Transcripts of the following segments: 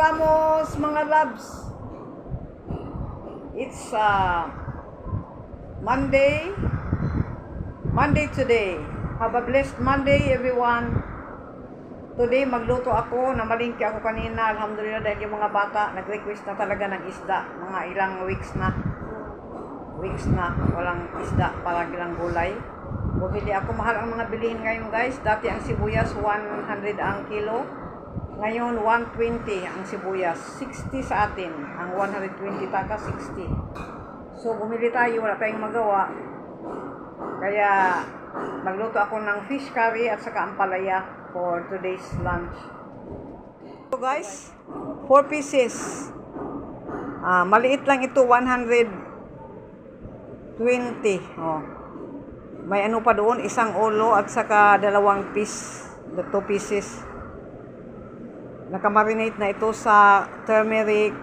estamos, mga loves? It's Monday. Monday today. Have a blessed Monday, everyone. Today, magluto ako. Namalingki ako kanina. Alhamdulillah, dahil yung mga bata nag-request na talaga ng isda. Mga ilang weeks na. Walang isda para ilang gulay. Bumili ako. Mahal ang mga bilihin ngayon, guys. Dati ang sibuyas, 100 ang kilo. Ngayon, 120 ang sibuyas. 60 sa atin. Ang 120 taka, 60. So, bumili tayo. Wala tayong magawa. Kaya, magluto ako ng fish curry at saka ampalaya for today's lunch. So, guys, 4 pieces. Maliit lang ito, 120. Oh. May ano pa doon, isang ulo at saka 2 piece. The 2 pieces. Nakamarinate na ito sa turmeric,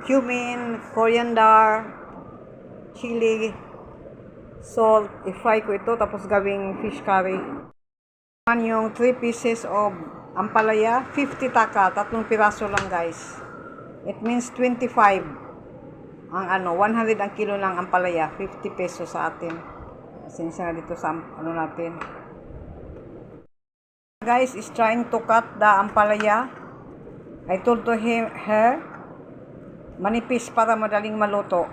cumin, coriander, chili, salt. I-fry ko ito tapos gawing fish curry. Yung 3 pieces of ampalaya, 50 taka, 3 piraso lang, guys. It means 25. Ang 100 ang kilo ng ampalaya, 50 pesos sa atin. Sinsya dito sa natin. Guys is trying to cut the ampalaya. I told to her manipis para madaling maluto.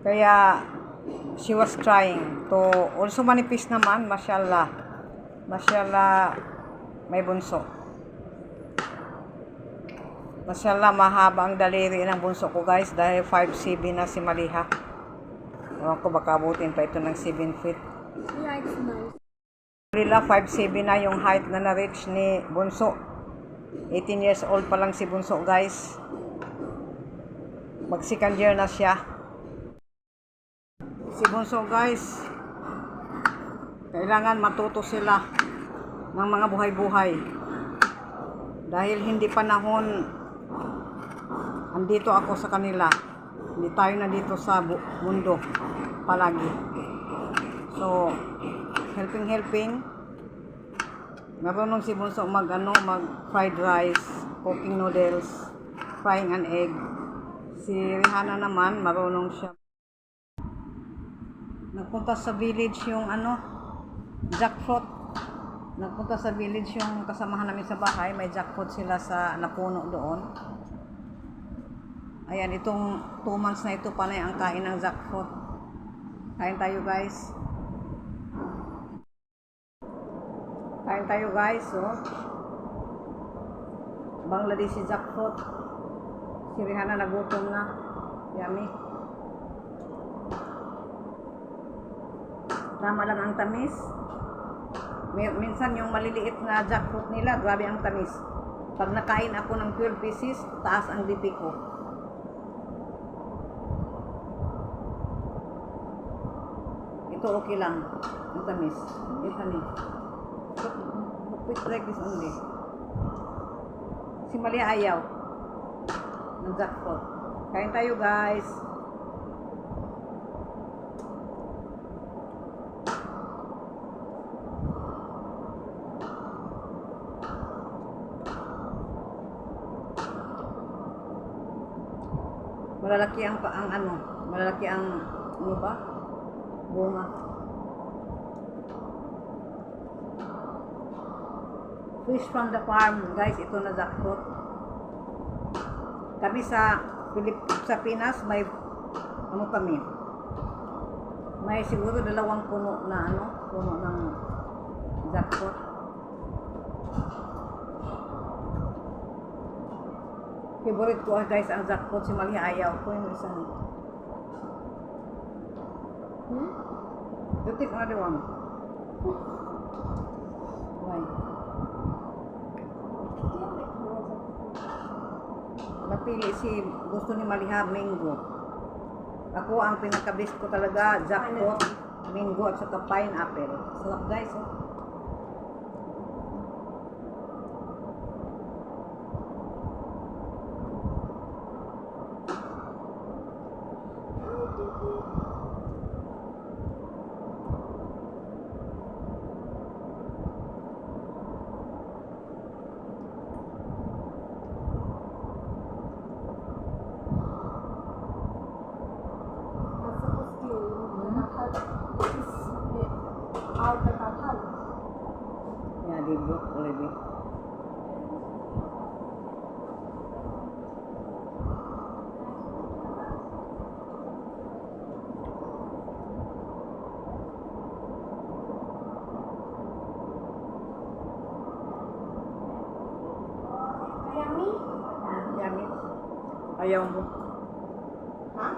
Kaya she was trying to also manipis naman, mashallah. Mashallah, may bunso. Mashallah, mahaba ang daliri ng bunso ko, guys, dahil 5'7" na si Maliha. Ewan ko, baka abutin pa ito ng 7 feet. Yeah, it's nice. Alhamdulillah, 5'7" na yung height na na-reach ni Bunso. 18 years old pa lang si Bunso, guys. Mag second year na siya. Si Bunso, guys, kailangan matuto sila ng mga buhay-buhay. Dahil hindi panahon, andito ako sa kanila. Hindi tayo na dito sa mundo palagi. So, helping. Marunong si Bunso mag fried rice, cooking noodles, frying an egg. Si Rihanna naman, marunong siya. Nagpunta sa village yung jackfruit. Nagpunta sa village yung kasamahan namin sa bahay. May jackfruit sila sa napuno doon. Ayan, itong 2 months na ito, panay ang kain ng jackfruit. Kain tayo, guys. Kain tayo, guys. Oh. Bangladeshi jackfruit. Si Rihanna nagutom na. Yummy. Tama lang ang tamis. Minsan yung maliliit na jackfruit nila, grabe ang tamis. Pag nakain ako ng 12 pieces, taas ang BP ko. Ito okay lang. Ang tamis. Ito ni. Quick like this only. Si Mali ayaw ng jackfruit. Kain tayo, guys. Malalaki ang malalaki ang ba? Bunga. Fish from the farm, guys. Ito na jackfruit. Kami sa Pinas may kami. May siguro 2 puno na puno ng jackfruit. Favorite ko, guys, ang jackfruit. Si Mali ayaw ko yung isa. You take another one. Why? Napili gusto ni Maliha mango. Ako ang pinaka-best ko talaga, jackfruit, mango at saka pineapple. Sarap, guys. Ayaw mo. Ha?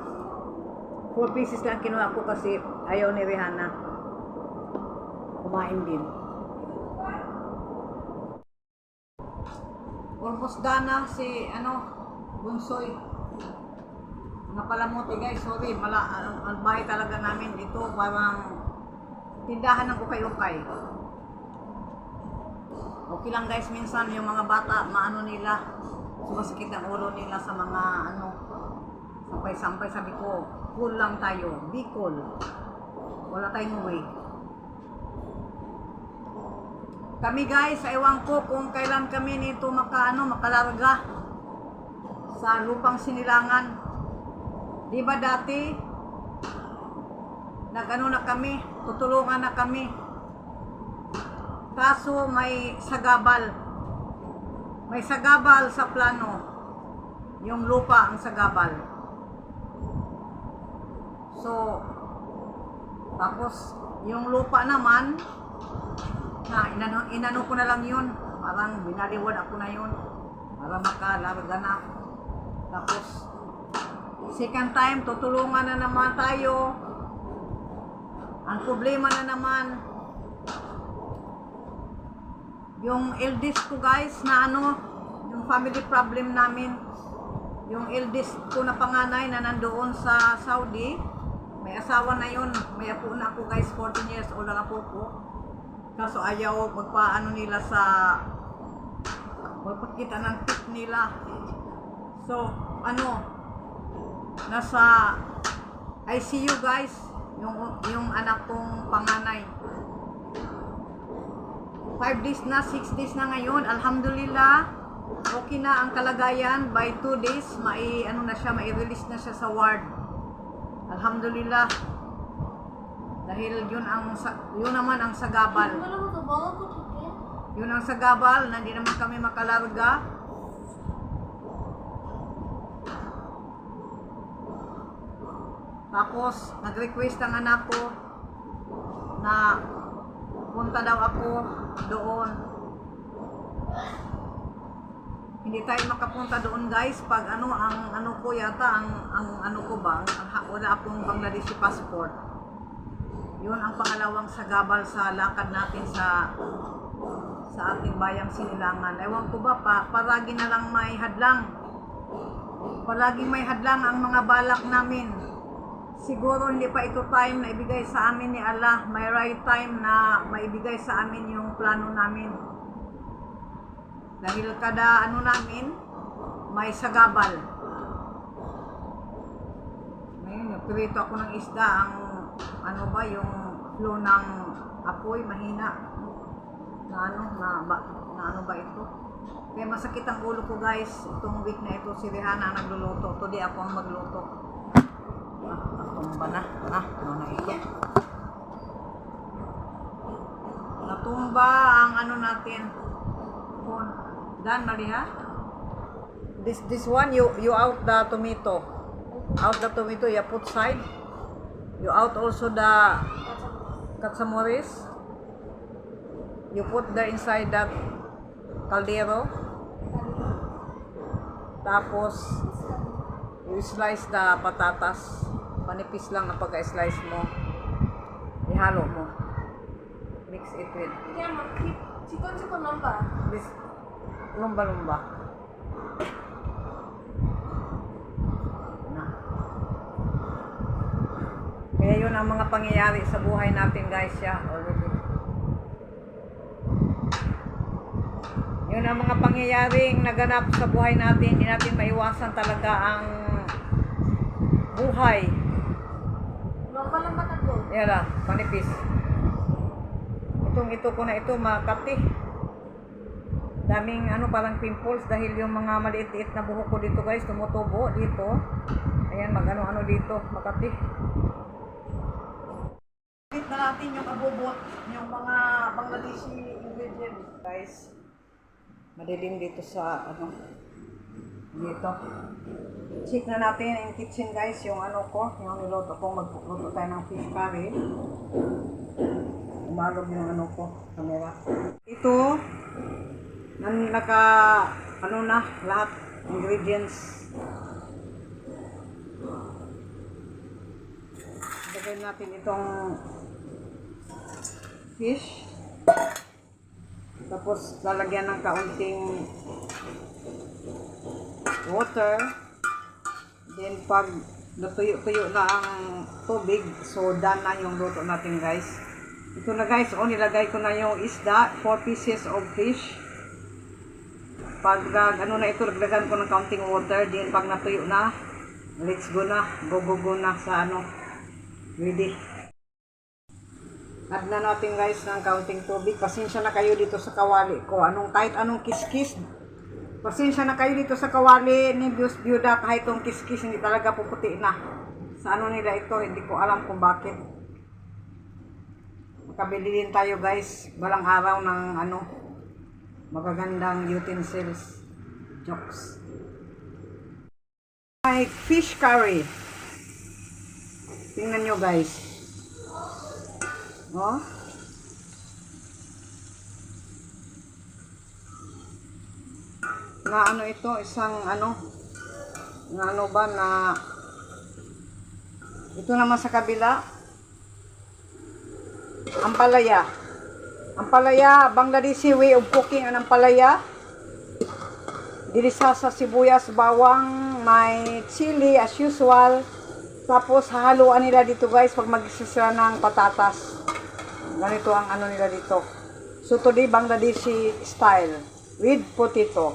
4 pieces lang kinuha ko kasi ayaw ni Rihanna. Kumain din. Almost done na si Bunsoy. Napalamuti guys, sorry, ang bahay talaga namin dito parang tindahan ng ukay-ukay. Okay lang guys, minsan yung mga bata, maano nila, sumasakit ang ulo nila sa mga sampay-sampay. Sabi ko, cool lang tayo, be cool. Wala tayong way. Kami guys, ewan ko kung kailan kami nito makalarga sa lupang sinilangan. Di ba dati, na kami, tutulungan na kami. Kaso may sagabal. May sagabal sa plano. Yung lupa ang sagabal. So, tapos, yung lupa naman, inano ko na lang yun. Parang binaliwad ako na yun. Para makalarga na. Tapos, second time, tutulungan na naman tayo. Ang problema na naman, yung eldest ko guys, na yung family problem namin, yung eldest ko na panganay na nandoon sa Saudi, may asawa na yun, may apo na ako guys, 14 years old ang apo ko. Kaso ayaw magpaano nila magpakita ng tip nila. So, nasa ICU guys, yung anak kong panganay. 5 days na, 6 days na ngayon, alhamdulillah, okay na ang kalagayan. By 2 days, mai-release na siya sa ward. Alhamdulillah. Dahil yun naman ang sagabal. Yun ang sagabal na hindi naman kami makalarga. Tapos, nag-request ang anak ko na punta daw ako doon. Hindi tayo makapunta doon guys pag ko yata, wala akong Bangladeshi passport. Yun ang pangalawang sagabal sa lakad natin sa ating bayang sinilangan. Ewan ko ba, palagi na lang may hadlang. Palaging may hadlang ang mga balak namin. Siguro hindi pa ito time na ibigay sa amin ni Allah. May right time na maibigay sa amin yung plano namin. Dahil kada namin, may sagabal. Ngayon, nagpirito ako ng isda. Yung flow ng apoy, mahina. Na ba ito? Kaya masakit ang ulo ko guys. Itong week na ito, si Rihanna nagluluto. Today ako ang magluto. Natumba na. Na ito. Natumba ang natin. Dan, mali ha? This one, you out the tomato. Out the tomato, you put side. You out also the katsamoris. You put there inside that caldero. Tapos, you slice the patatas. Panipis lang na pagka-slice mo. Ihalo mo. Mix it with. Chicken lumba. This lumba. Na. Kaya yun ang mga pangyayari sa buhay natin guys already. Yun ang mga pangyayaring naganap sa buhay natin. Hindi natin maiwasan talaga ang buhay. Lumba lang ba tago? Yan panipis. Ito ko na ito, makati. Daming parang pimples dahil yung mga maliit-liit na buhok ko dito guys, tumutubo dito. Ayan, dito, makati. Hit na natin yung abubot, yung mga Bangladeshi ingredients guys. Madilim dito sa dito. Check na natin yung kitchen guys, yung yung niloto ko, magluto tayo ng fish curry. Umalog yung camera. Ito, lahat ingredients. Lagyan natin itong fish. Tapos lalagyan ng kaunting water. Then pag natuyo-tuyo na ang tubig, so done na yung luto natin guys. Ito na guys, nilagay ko na yung isda, 4 pieces of fish. Pag ano na ito, lagdagan ko ng kaunting water. Then pag natuyo na, let's go na, go na sa ready. Add na natin guys ng kaunting tubig. Pasensya na kayo dito sa kawali ko. Kahit anong kiskis. Pasensya na kayo dito sa kawali ni Byuda. Kahit itong kiskis hindi talaga puputi na. Sa nila ito, hindi ko alam kung bakit. Makabili din tayo guys. Balang araw ng magagandang utensils. Jokes. May fish curry. Tingnan nyo guys. Oh. Na ito, isang ito naman sa kabila. Ampalaya. Ampalaya, Bangladeshi way of cooking ang ampalaya. Dilisa sa sibuyas, bawang, may chili as usual. Tapos hahaluan nila dito guys pag magsisira ng patatas. Ganito ang nila dito. So today Bangladeshi style with potato.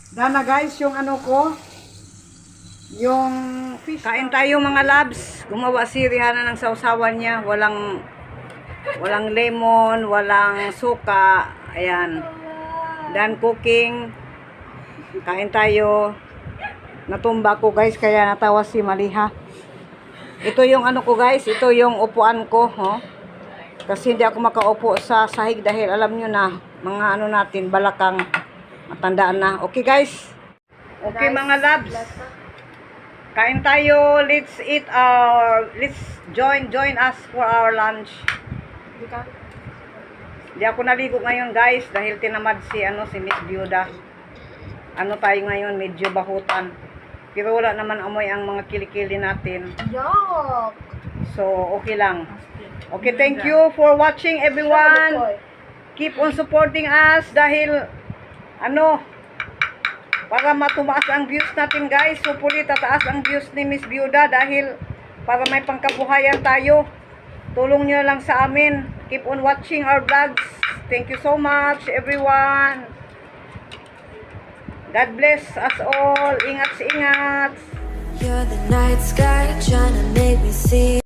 Dana guys yung yung fish. Kain tayo mga labs. Gumawa si Rihanna ng sausawan niya. Walang lemon, walang suka. Ayan. Done cooking. Kain tayo. Natumba ko guys kaya natawa si Maliha. Ito yung ko guys. Ito yung upuan ko. Kasi hindi ako makaupo sa sahig dahil alam nyo na mga natin balakang matandaan na. Okay guys. Okay mga labs. Kain tayo. Let's join us for our lunch. Hindi ako naligo ngayon guys dahil tinamad si Miss Byuda. Tayo ngayon medyo bahutan. Pero wala naman amoy ang mga kilikili natin. Yuck! So okay lang. Okay, thank you for watching everyone. Keep on supporting us dahil para matumaas ang views natin guys. Hopefully tataas ang views ni Miss Byuda dahil para may pangkabuhayan tayo. Tulong nyo lang sa amin. Keep on watching our vlogs. Thank you so much everyone. God bless us all. Ingat. You're the night sky trying to make me see